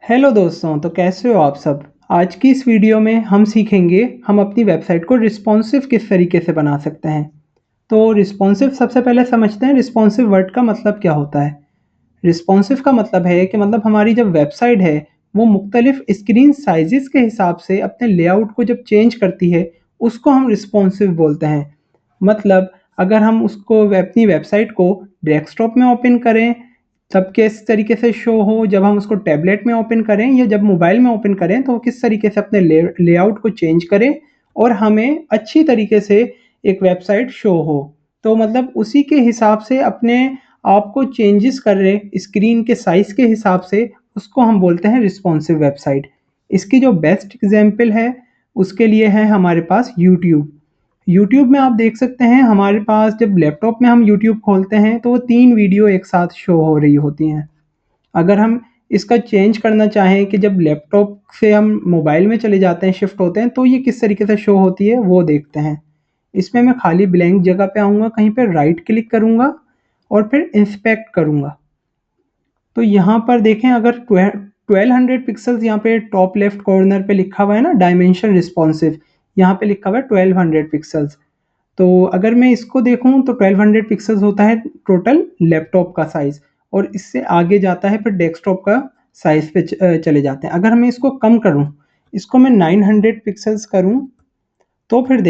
Hello दोस्तों, तो कैसे हो आप सब। आज की इस वीडियो में हम सीखेंगे हम अपनी वेबसाइट को रिस्पॉन्सिव किस तरीके से बना सकते हैं। तो रिस्पॉन्सिव सबसे पहले समझते हैं रिस्पॉन्सिव वर्ड का मतलब क्या होता है। रिस्पॉन्सिव का मतलब है कि मतलब हमारी जब वेबसाइट है वो मुख्तलिफ स्क्रीन साइजेस के हिसाब से अपने लेआउट को जब चेंज करती है उसको हम रिस्पॉन्सिव बोलते हैं। मतलब अगर हम उसको अपनी वेबसाइट को डेस्कटॉप में ओपन करें तब किस तरीके से शो हो, जब हम उसको टैबलेट में ओपन करें या जब मोबाइल में ओपन करें तो वो किस तरीके से अपने लेआउट को चेंज करें और हमें अच्छी तरीके से एक वेबसाइट शो हो। तो मतलब उसी के हिसाब से अपने आप को चेंजेस कर रहे स्क्रीन के साइज़ के हिसाब से उसको हम बोलते हैं रिस्पॉन्सिव वेबसाइट। इसकी जो बेस्ट एग्जांपल है उसके लिए है हमारे पास यूट्यूब। यूट्यूब में आप देख सकते हैं हमारे पास जब लैपटॉप में हम यूट्यूब खोलते हैं तो वो 3 वीडियो एक साथ शो हो रही होती हैं। अगर हम इसका चेंज करना चाहें कि जब लैपटॉप से हम मोबाइल में चले जाते हैं, शिफ्ट होते हैं तो ये किस तरीके से शो होती है वो देखते हैं। इसमें मैं खाली ब्लैंक जगह पे आऊँगा, कहीं पे राइट क्लिक करूँगा और फिर इंस्पेक्ट करूँगा। तो यहाँ पर देखें अगर 1200 पिक्सल्स यहाँ पे टॉप लेफ्ट कॉर्नर पे लिखा हुआ है ना, डायमेंशन रिस्पॉन्सिव, यहाँ पे लिखा हुआ है 1200 पिक्सल्स। तो अगर मैं इसको देखूँ तो 1200 पिक्सल्स होता है टोटल लैपटॉप का साइज़ और इससे आगे जाता है फिर डेस्कटॉप का साइज़ पे चले जाते हैं। अगर मैं इसको कम करूँ, इसको मैं 900 पिक्सल्स करूँ तो फिर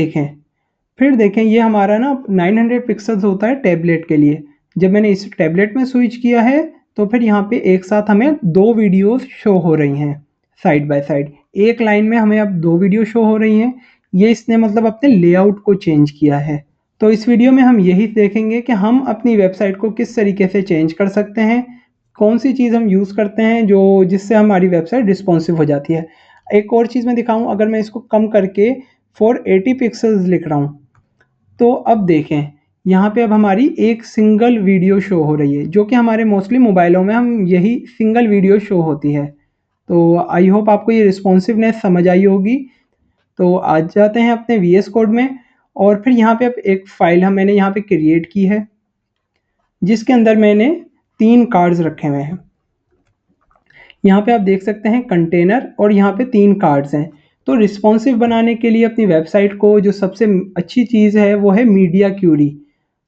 देखें ये हमारा ना 900 पिक्सल्स होता है टैबलेट के लिए। जब मैंने इस टैबलेट में स्विच किया है तो फिर यहाँ पे एक साथ हमें 2 वीडियोज़ शो हो रही हैं साइड बाय साइड। एक लाइन में हमें अब 2 वीडियो शो हो रही हैं। ये इसने मतलब अपने लेआउट को चेंज किया है। तो इस वीडियो में हम यही देखेंगे कि हम अपनी वेबसाइट को किस तरीके से चेंज कर सकते हैं, कौन सी चीज़ हम यूज़ करते हैं जो जिससे हमारी वेबसाइट रिस्पॉन्सिव हो जाती है। एक और चीज़ मैं दिखाऊँ, अगर मैं इसको कम करके 480 पिक्सल्स लिख रहा हूँ तो अब देखें यहाँ पे अब हमारी एक सिंगल वीडियो शो हो रही है जो कि हमारे मोस्टली मोबाइलों में हम यही सिंगल वीडियो शो होती है। तो आई होप आपको ये रिस्पॉन्सिवनेस समझ आई होगी। तो आज जाते हैं अपने वीएस कोड में और फिर यहाँ पे अब एक फ़ाइल हम मैंने यहाँ पे क्रिएट की है जिसके अंदर मैंने 3 कार्ड्स रखे हुए हैं। यहाँ पे आप देख सकते हैं कंटेनर और यहाँ पे 3 कार्ड्स हैं। तो रिस्पॉन्सिव बनाने के लिए अपनी वेबसाइट को जो सबसे अच्छी चीज़ है वो है मीडिया क्यूरी।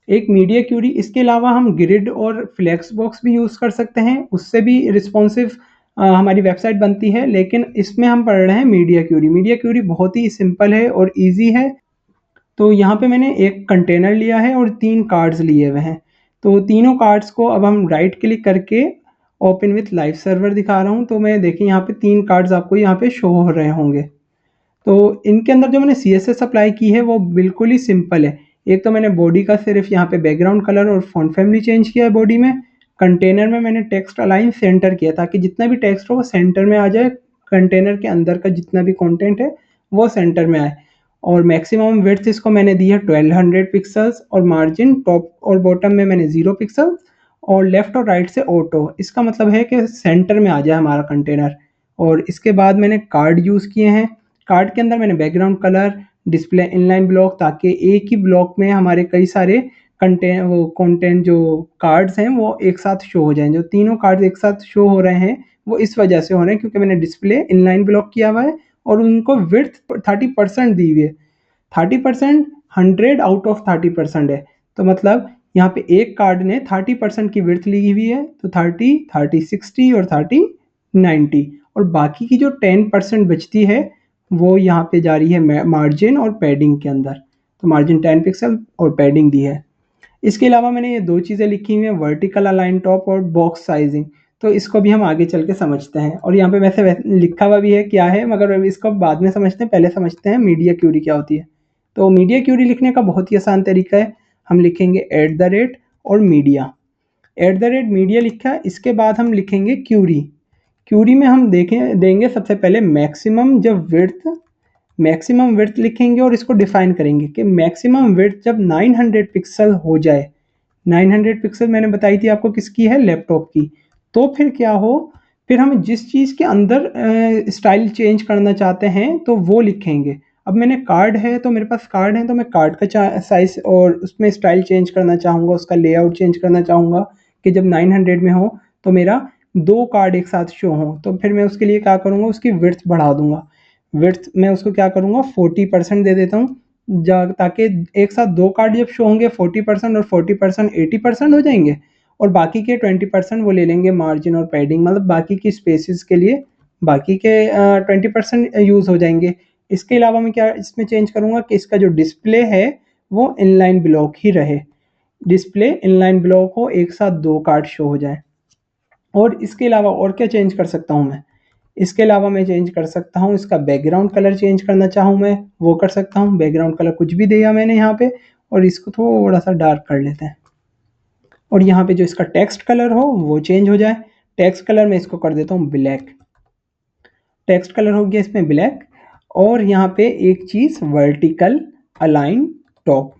एक मीडिया क्यूरी, इसके अलावा हम ग्रिड और फ्लेक्स बॉक्स भी यूज़ कर सकते हैं, उससे भी रिस्पॉन्सिव हमारी वेबसाइट बनती है, लेकिन इसमें हम पढ़ रहे हैं मीडिया क्यूरी। मीडिया क्यूरी बहुत ही सिंपल है और ईजी है। तो यहाँ पे मैंने एक कंटेनर लिया है और 3 कार्ड्स लिए हुए हैं। तो तीनों कार्ड्स को अब हम राइट क्लिक करके ओपन विथ लाइव सर्वर दिखा रहा हूँ। तो मैं देखिए यहाँ पे 3 कार्ड्स आपको यहाँ पे शो हो रहे होंगे। तो इनके अंदर जो मैंने सीएसएस अप्लाई की है वो बिल्कुल ही सिंपल है। एक तो मैंने बॉडी का सिर्फ यहाँ पे बैकग्राउंड कलर और फ़ॉन्ट फैमिली चेंज किया है बॉडी में। कंटेनर में मैंने टेक्स्ट अलाइन सेंटर किया ताकि जितना भी टेक्स्ट हो वो सेंटर में आ जाए, कंटेनर के अंदर का जितना भी कंटेंट है वो सेंटर में आए। और मैक्सिमम विड्थ इसको मैंने दी है 1200 पिक्सल्स और मार्जिन टॉप और बॉटम में मैंने 0 पिक्सल और लेफ़्ट और राइट से ऑटो। इसका मतलब है कि सेंटर में आ जाए हमारा कंटेनर। और इसके बाद मैंने कार्ड यूज़ किए हैं। कार्ड के अंदर मैंने background colour, display inline block, ताकि एक ही ब्लॉक में हमारे कई सारे कंटेंट जो कार्ड्स हैं वो एक साथ शो हो जाएँ। जो तीनों कार्ड्स एक साथ शो हो रहे हैं वो इस वजह से हो रहे हैं क्योंकि मैंने डिस्प्ले इनलाइन ब्लॉक किया हुआ है और उनको विड्थ 30% दी हुई है। 30% 100 आउट ऑफ 30% है। तो मतलब यहाँ पे एक कार्ड ने 30% की विड्थ ली हुई है, तो 30, 30, 60 और 30, 90 और बाकी की जो 10% बचती है वो यहाँ पे जा रही है मार्जिन और पैडिंग के अंदर। तो मार्जिन 10 पिक्सल और पैडिंग दी है। इसके अलावा मैंने ये 2 चीज़ें लिखी हुई हैं, वर्टिकल अलाइन टॉप और बॉक्स साइजिंग। तो इसको भी हम आगे चल के समझते हैं और यहाँ पे वैसे लिखा हुआ भी है क्या है, मगर इसको बाद में समझते हैं। पहले समझते हैं मीडिया क्यूरी क्या होती है। तो मीडिया क्यूरी लिखने का बहुत ही आसान तरीका है। हम लिखेंगे @ और मीडिया। मीडिया लिखा, इसके बाद हम लिखेंगे क्यूरी। क्यूरी में हम देंगे सबसे पहले मैक्सिमम विड्थ लिखेंगे और इसको डिफाइन करेंगे कि मैक्सिमम विड्थ जब 900 पिक्सल हो जाए। 900 पिक्सल मैंने बताई थी आपको किसकी है, लैपटॉप की। तो फिर क्या हो, फिर हम जिस चीज़ के अंदर स्टाइल चेंज करना चाहते हैं तो वो लिखेंगे। अब मैंने कार्ड है तो मेरे पास कार्ड है तो मैं कार्ड का साइज़ और उसमें स्टाइल चेंज करना चाहूँगा, उसका लेआउट चेंज करना चाहूँगा कि जब 900 में हो तो मेरा 2 कार्ड एक साथ शो हों, तो फिर मैं उसके लिए क्या करूँगा, उसकी विड्थ बढ़ा दूँगा। विड्थ मैं उसको क्या करूँगा 40% दे देता हूँ, ताकि एक साथ 2 कार्ड जब शो होंगे 40% और 40% 80% हो जाएँगे और बाकी के 20% वो ले लेंगे मार्जिन और पैडिंग, मतलब बाकी की स्पेसेस के लिए बाकी के 20% यूज़ हो जाएँगे। इसके अलावा मैं क्या इसमें चेंज करूँगा कि इसका जो डिस्प्ले है वो इनलाइन ब्लॉक ही रहे। डिस्प्ले इनलाइन ब्लॉक हो, एक साथ 2 कार्ड शो हो जाएँ। और इसके अलावा और क्या चेंज कर सकता हूँ मैं? इसके अलावा मैं चेंज कर सकता हूँ इसका बैकग्राउंड कलर चेंज करना चाहूँ मैं, वो कर सकता हूँ। बैकग्राउंड कलर कुछ भी दिया मैंने यहाँ पे और इसको थोड़ा-सा डार्क कर लेते हैं। और यहाँ पे जो इसका टेक्स्ट कलर हो वो चेंज हो जाए। टेक्स्ट कलर मैं इसको कर देता हूँ ब्लैक। टेक्स्ट कलर हो गया इसमें ब्लैक और यहाँ पे एक चीज़ वर्टिकल अलाइन टॉप।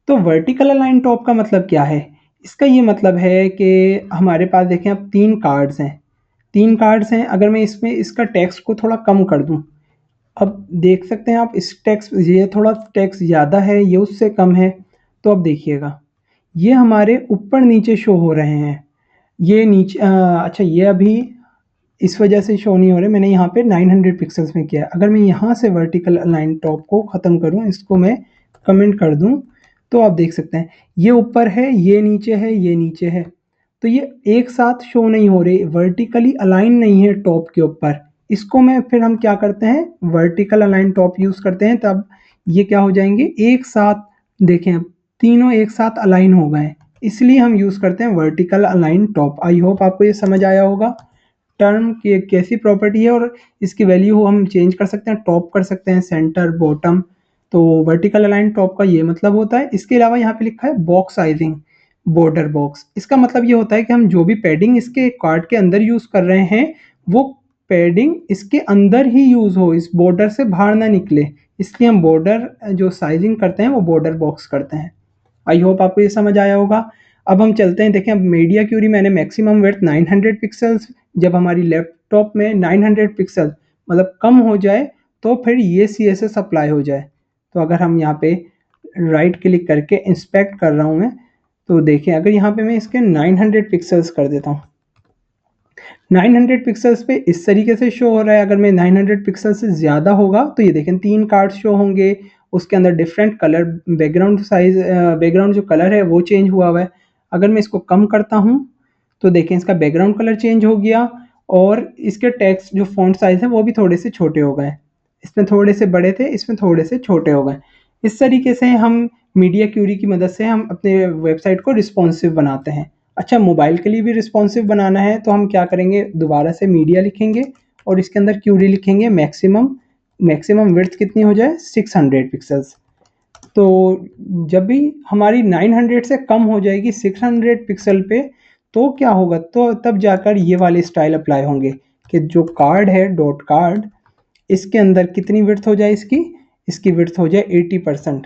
तो वर्टिकल अलाइन टॉप का मतलब क्या है? इसका ये मतलब है कि हमारे पास देखें अब 3 कार्ड्स हैं। 3 कार्ड्स हैं, अगर मैं इसमें इसका टेक्स्ट को थोड़ा कम कर दूँ, अब देख सकते हैं आप इस टेक्स्ट ये थोड़ा टेक्स्ट ज़्यादा है, ये उससे कम है। तो अब देखिएगा, ये हमारे ऊपर-नीचे शो हो रहे हैं। ये नीचे अच्छा ये अभी इस वजह से शो नहीं हो रहे, मैंने यहाँ पे 900 पिक्सेल्स में किया है। अगर मैं यहाँ से वर्टिकल अलाइन टॉप को ख़त्म करूँ, इसको मैं कमेंट कर दूँ, तो आप देख सकते हैं ये ऊपर है, ये नीचे है, ये नीचे है। तो ये एक साथ शो नहीं हो रही, वर्टिकली अलाइन नहीं है टॉप के ऊपर। इसको मैं फिर हम क्या करते हैं, वर्टिकल अलाइन टॉप यूज़ करते हैं, तब ये क्या हो जाएँगे एक साथ। देखें अब तीनों एक साथ अलाइन हो गए हैं, इसलिए हम यूज़ करते हैं vertical align top. I hope आपको ये समझ आया होगा। टर्म की एक कैसी प्रॉपर्टी है और इसकी वैल्यू हम चेंज कर सकते हैं, टॉप कर सकते हैं, सेंटर, बॉटम। तो वर्टिकल अलाइन टॉप का ये मतलब होता है। इसके अलावा यहाँ पे लिखा है बॉक्स साइजिंग, बॉर्डर बॉक्स। इसका मतलब ये होता है कि हम जो भी पैडिंग इसके कार्ड के अंदर यूज़ कर रहे हैं, वो पैडिंग इसके अंदर ही यूज़ हो, इस बॉर्डर से बाहर ना निकले। इसलिए हम बॉर्डर जो साइजिंग करते हैं वो बॉर्डर बॉक्स करते हैं। आई होप आपको ये समझ आया होगा। अब हम चलते हैं, देखें अब मीडिया क्यूरी मैंने मैक्सिमम विड्थ 900 पिक्सेल्स, जब हमारी लैपटॉप में 900 पिक्सल मतलब कम हो जाए तो फिर ये CSS अप्लाई हो जाए। तो अगर हम यहाँ पे राइट क्लिक करके इंस्पेक्ट कर रहा हूँ मैं, तो देखिए अगर यहाँ पे मैं इसके 900 पिक्सेल्स कर देता हूँ, 900 पिक्सेल्स पे इस तरीके से शो हो रहा है। अगर मैं 900 पिक्सल से ज़्यादा होगा तो ये देखें 3 कार्ड शो होंगे, उसके अंदर different colour, background size, background जो कलर है वो चेंज हुआ हुआ है। अगर मैं इसको कम करता हूँ तो देखें इसका बैकग्राउंड कलर चेंज हो गया और इसके टेक्स्ट जो फ़ॉन्ट साइज़ है वो भी थोड़े से छोटे हो गए। इसमें थोड़े से बड़े थे, इसमें थोड़े से छोटे हो गए। इस तरीके से हम मीडिया क्यूरी की मदद से हम अपने वेबसाइट को रिस्पॉन्सिव बनाते हैं। अच्छा, मोबाइल के लिए भी रिस्पॉन्सिव बनाना है तो हम क्या करेंगे, दोबारा से मीडिया लिखेंगे और इसके अंदर क्यूरी लिखेंगे मैक्सिमम, मैक्सिमम विड्थ कितनी हो जाए 600 पिक्सेल्स। तो जब भी हमारी 900 से कम हो जाएगी 600 पिक्सल पे, तो क्या होगा, तो तब जाकर ये वाले स्टाइल अप्लाई होंगे कि जो कार्ड है डॉट कार्ड, इसके अंदर कितनी विड्थ हो जाए इसकी, इसकी विड्थ हो जाए 80%,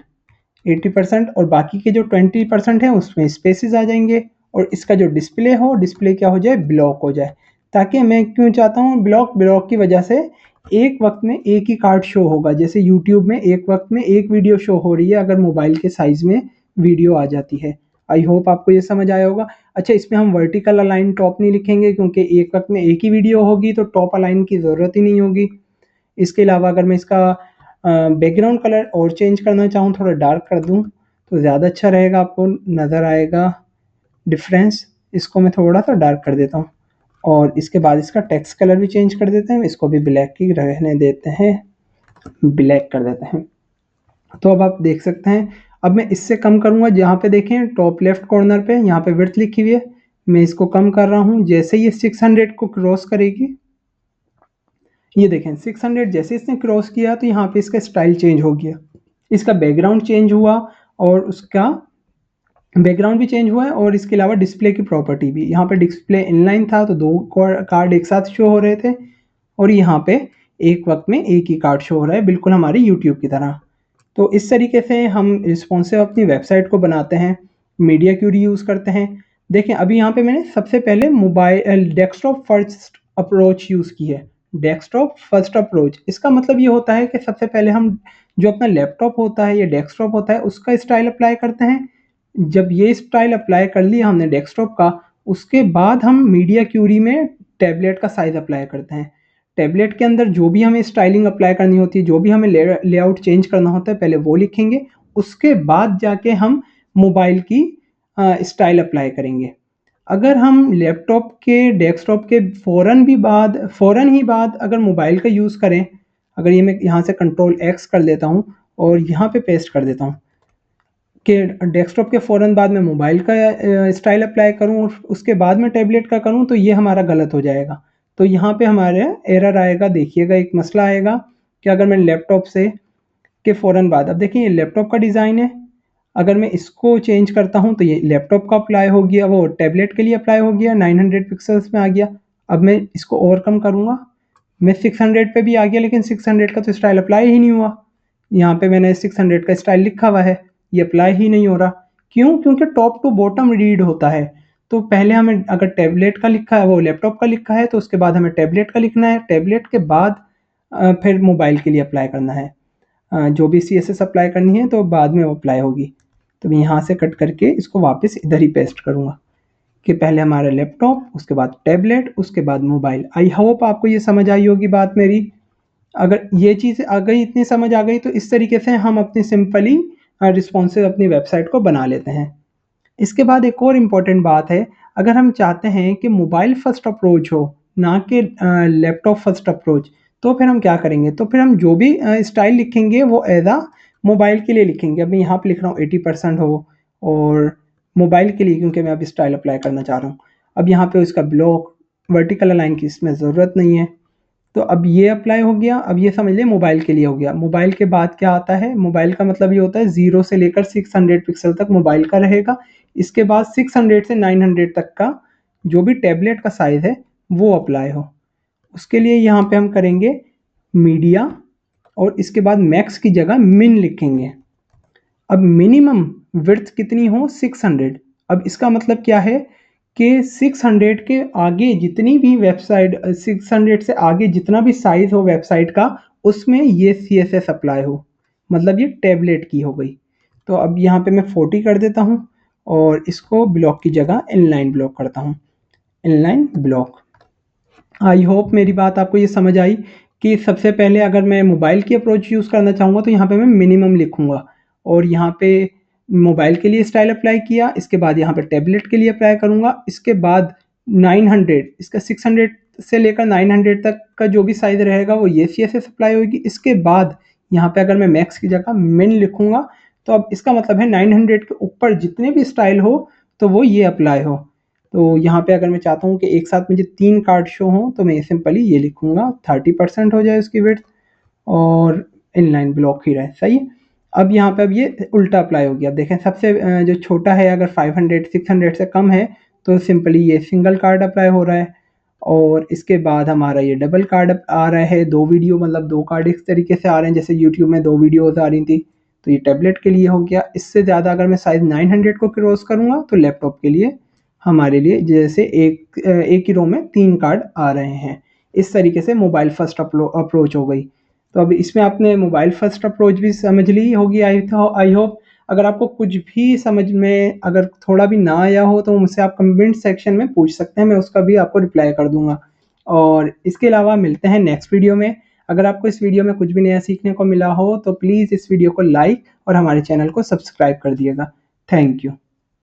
80% और बाकी के जो 20% है उसमें स्पेसेस आ जाएंगे और इसका जो डिस्प्ले हो, डिस्प्ले क्या हो जाए, ब्लॉक हो जाए। ताकि मैं क्यों चाहता हूँ ब्लॉक, ब्लॉक की वजह से एक वक्त में एक ही कार्ड शो होगा। जैसे यूट्यूब में एक वक्त में एक वीडियो शो हो रही है, अगर मोबाइल के साइज़ में वीडियो आ जाती है। आई होप आपको ये समझ आया होगा। अच्छा, इसमें हम वर्टिकल अलाइन टॉप नहीं लिखेंगे क्योंकि एक वक्त में एक ही वीडियो होगी तो टॉप अलाइन की ज़रूरत ही नहीं होगी। इसके अलावा अगर मैं इसका बैकग्राउंड कलर और चेंज करना चाहूँ, थोड़ा डार्क कर दूँ तो ज़्यादा अच्छा रहेगा, आपको नज़र आएगा डिफरेंस। इसको मैं थोड़ा-सा डार्क कर देता हूँ और इसके बाद इसका टेक्स्ट कलर भी चेंज कर देते हैं। इसको भी ब्लैक ही रहने देते हैं, ब्लैक कर देते हैं। तो अब आप देख सकते हैं, अब मैं इससे कम करूँगा, जहाँ पे देखें टॉप लेफ्ट कॉर्नर पे यहाँ पे विड्थ लिखी हुई है, मैं इसको कम कर रहा हूँ। जैसे ये 600 को क्रॉस करेगी, ये देखें 600 जैसे इसने क्रॉस किया तो यहाँ पे इसका स्टाइल चेंज हो गया, इसका बैकग्राउंड चेंज हुआ और उसका बैकग्राउंड भी चेंज हुआ है और इसके अलावा डिस्प्ले की प्रॉपर्टी भी। यहाँ पे डिस्प्ले इनलाइन था तो 2 कार्ड एक साथ शो हो रहे थे और यहाँ पे एक वक्त में एक ही कार्ड शो हो रहा है, बिल्कुल हमारे यूट्यूब की तरह। तो इस तरीके से हम रिस्पॉन्सिव अपनी वेबसाइट को बनाते हैं, मीडिया क्यूरी यूज़ करते हैं। देखें अभी यहाँ पे मैंने सबसे पहले mobile desktop first approach use की है। डेस्कटॉप फर्स्ट अप्रोच, इसका मतलब ये होता है कि सबसे पहले हम जो अपना लैपटॉप होता है या डेस्कटॉप होता है उसका स्टाइल अप्लाई करते हैं। जब ये स्टाइल अप्लाई कर लिया हमने डेस्कटॉप का, उसके बाद हम मीडिया क्यूरी में टैबलेट का साइज़ अप्लाई करते हैं। टैबलेट के अंदर जो भी हमें स्टाइलिंग अप्लाई करनी होती है, जो भी हमें लेआउट चेंज करना होता है, पहले वो लिखेंगे, उसके बाद जाके हम मोबाइल की स्टाइल अप्लाई करेंगे। अगर हम लैपटॉप के डेस्कटॉप के फ़ौरन ही बाद अगर मोबाइल का यूज़ करें, अगर ये मैं यहाँ से कंट्रोल एक्स कर देता हूँ और यहाँ पे पेस्ट कर देता हूँ कि डेस्कटॉप के फ़ौरन बाद मैं मोबाइल का स्टाइल अप्लाई करूँ और उसके बाद में टैबलेट का करूँ, तो ये हमारा गलत हो जाएगा। तो यहाँ पे हमारे एरर आएगा, देखिएगा एक मसला आएगा कि अगर मैं लैपटॉप से के फ़ौरन बाद, अब देखिए ये लैपटॉप का डिज़ाइन है, अगर मैं इसको चेंज करता हूँ तो ये लैपटॉप का अप्लाई हो गया, वो टैबलेट के लिए अप्लाई हो गया, 900 पिक्सेल्स में आ गया। अब मैं इसको ओवरकम करूँगा, मैं 600 पे भी आ गया, लेकिन 600 का तो स्टाइल अप्लाई ही नहीं हुआ। यहाँ पे मैंने 600 का स्टाइल लिखा हुआ है, ये अप्लाई ही नहीं हो रहा। क्यों? क्योंकि टॉप टू बॉटम रीड होता है। तो पहले हमें अगर टैबलेट का लिखा है, वो लैपटॉप का लिखा है, तो उसके बाद हमें टैबलेट का लिखना है, टैबलेट के बाद फिर मोबाइल के लिए अप्लाई करना है। जो भी CSS अप्लाई करनी है तो बाद में वो अप्लाई होगी। तो मैं यहाँ से कट करके इसको वापस इधर ही पेस्ट करूँगा कि पहले हमारा लैपटॉप, उसके बाद टैबलेट, उसके बाद मोबाइल। आई होप आपको ये समझ आई होगी बात मेरी। अगर ये चीज़ आ गई, इतनी समझ आ गई, तो इस तरीके से हम अपनी सिंपली रिस्पॉन्सिव अपनी वेबसाइट को बना लेते हैं। इसके बाद एक और इम्पॉर्टेंट बात है, अगर हम चाहते हैं कि मोबाइल फर्स्ट अप्रोच हो, ना कि लैपटॉप फर्स्ट अप्रोच, तो फिर हम क्या करेंगे? तो फिर हम जो भी स्टाइल लिखेंगे वो एज़ अ मोबाइल के लिए लिखेंगे। अब मैं यहाँ पे लिख रहा हूँ 80% हो, और मोबाइल के लिए क्योंकि मैं अभी स्टाइल अप्लाई करना चाह रहा हूँ। अब यहाँ पे उसका ब्लॉक, वर्टिकल अलाइन की इसमें ज़रूरत नहीं है। तो अब ये अप्लाई हो गया। अब ये समझ लें मोबाइल के लिए हो गया। मोबाइल के बाद क्या आता है? मोबाइल का मतलब ये होता है 0 से लेकर 600 पिक्सल तक मोबाइल का रहेगा। इसके बाद 600 से 900 तक का जो भी टैबलेट का साइज़ है वो अप्लाई हो। उसके लिए यहाँ पे हम करेंगे मीडिया, और इसके बाद मैक्स की जगह मिन लिखेंगे। अब मिनिमम विड्थ कितनी हो? 600। अब इसका मतलब क्या है कि 600 के आगे जितनी भी वेबसाइट, 600 से आगे जितना भी साइज़ हो वेबसाइट का, उसमें ये CSS अप्लाई हो। मतलब ये टैबलेट की हो गई। तो अब यहाँ पे मैं 40 कर देता हूँ और इसको ब्लॉक की जगह इनलाइन ब्लॉक करता हूँ, इनलाइन ब्लॉक। आई होप मेरी बात आपको ये समझ आई कि सबसे पहले अगर मैं मोबाइल की अप्रोच यूज़ करना चाहूँगा तो यहाँ पे मैं मिनिमम लिखूँगा, और यहाँ पे मोबाइल के लिए स्टाइल अप्लाई किया, इसके बाद यहाँ पे टैबलेट के लिए अप्लाई करूँगा, इसके बाद 900, इसका 600 से लेकर 900 तक का जो भी साइज़ रहेगा वो ये CSS अप्लाई होगी। इसके बाद यहाँ पे अगर मैं मैक्स की जगह मिन लिखूँगा, तो अब इसका मतलब है 900 के ऊपर जितने भी स्टाइल हो तो वो ये अप्लाई हो। तो यहाँ पे अगर मैं चाहता हूँ कि एक साथ मुझे 3 कार्ड शो हों, तो मैं सिंपली ये लिखूँगा 30% हो जाए उसकी विड्थ, और इनलाइन ब्लॉक ही रहे। सही है? अब यहाँ पे अब ये उल्टा अप्लाई हो गया। अब देखें सबसे जो छोटा है, अगर 500 600 से कम है तो सिंपली ये सिंगल कार्ड अप्लाई हो रहा है, और इसके बाद हमारा ये डबल कार्ड आ रहा है। 2 वीडियो मतलब 2 कार्ड इस तरीके से आ रहे हैं, जैसे यूट्यूब में 2 वीडियोज़ आ रही थी, तो ये टैबलेट के लिए हो गया। इससे ज़्यादा अगर मैं साइज़ 900 को क्रॉस करूँगा तो लैपटॉप के लिए हमारे लिए जैसे एक ही रो में 3 कार्ड आ रहे हैं। इस तरीके से मोबाइल फर्स्ट अप्रोच हो गई। तो अब इसमें आपने मोबाइल फर्स्ट अप्रोच भी समझ ली होगी आई होप। अगर आपको कुछ भी समझ में अगर थोड़ा भी ना आया हो तो मुझसे आप कमेंट सेक्शन में पूछ सकते हैं, मैं उसका भी आपको रिप्लाई कर दूँगा। और इसके अलावा मिलते हैं नेक्स्ट वीडियो में। अगर आपको इस वीडियो में कुछ भी नया सीखने को मिला हो तो प्लीज़ इस वीडियो को लाइक और हमारे चैनल को सब्सक्राइब कर दिएगा। Thank you.